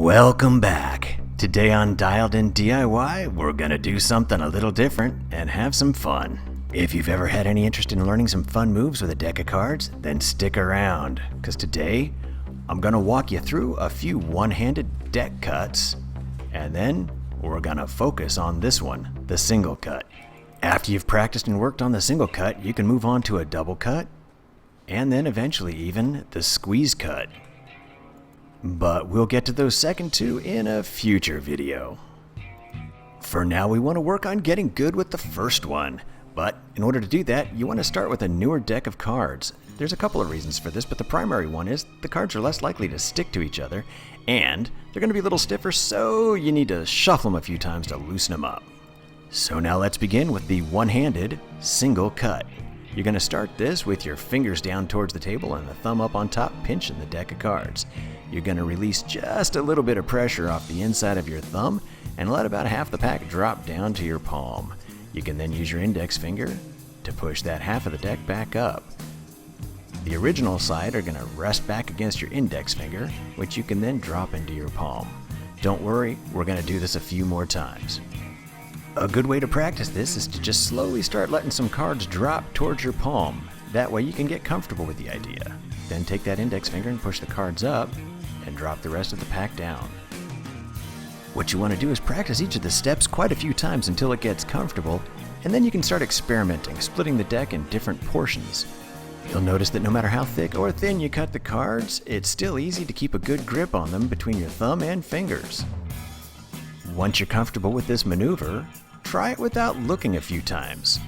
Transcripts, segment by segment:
Welcome back. Today on Dialed In DIY, we're gonna do something a little different and have some fun. If you've ever had any interest in learning some fun moves with a deck of cards, then stick around, because today I'm gonna walk you through a few one-handed deck cuts, and then we're gonna focus on this one, the single cut. After you've practiced and worked on the single cut, you can move on to a double cut, and then eventually even the squeeze cut. But we'll get to those second two in a future video. For now, we want to work on getting good with the first one. But in order to do that, you want to start with a newer deck of cards. There's a couple of reasons for this, but the primary one is the cards are less likely to stick to each other, and they're going to be a little stiffer, so you need to shuffle them a few times to loosen them up. So now let's begin with the one-handed single cut. You're going to start this with your fingers down towards the table and the thumb up on top, pinching the deck of cards. You're going to release just a little bit of pressure off the inside of your thumb and let about half the pack drop down to your palm. You can then use your index finger to push that half of the deck back up. The original side are going to rest back against your index finger, which you can then drop into your palm. Don't worry, we're going to do this a few more times. A good way to practice this is to just slowly start letting some cards drop towards your palm. That way you can get comfortable with the idea. Then take that index finger and push the cards up and drop the rest of the pack down. What you want to do is practice each of the steps quite a few times until it gets comfortable, and then you can start experimenting, splitting the deck in different portions. You'll notice that no matter how thick or thin you cut the cards, it's still easy to keep a good grip on them between your thumb and fingers. Once you're comfortable with this maneuver, try it without looking a few times.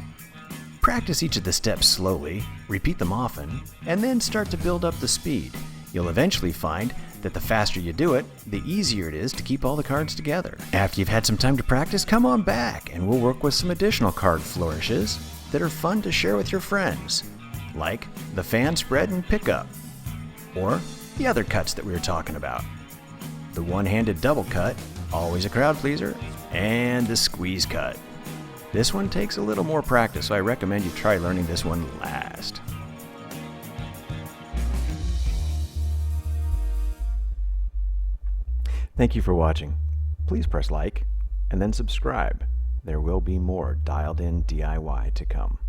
Practice each of the steps slowly, repeat them often, and then start to build up the speed. You'll eventually find that the faster you do it, the easier it is to keep all the cards together. After you've had some time to practice, come on back and we'll work with some additional card flourishes that are fun to share with your friends, like the fan spread and pickup, or the other cuts that we were talking about. The one-handed double cut, always a crowd pleaser, and the squeeze cut. This one takes a little more practice, so I recommend you try learning this one last. Thank you for watching. Please press like and then subscribe. There will be more Dialed In DIY to come.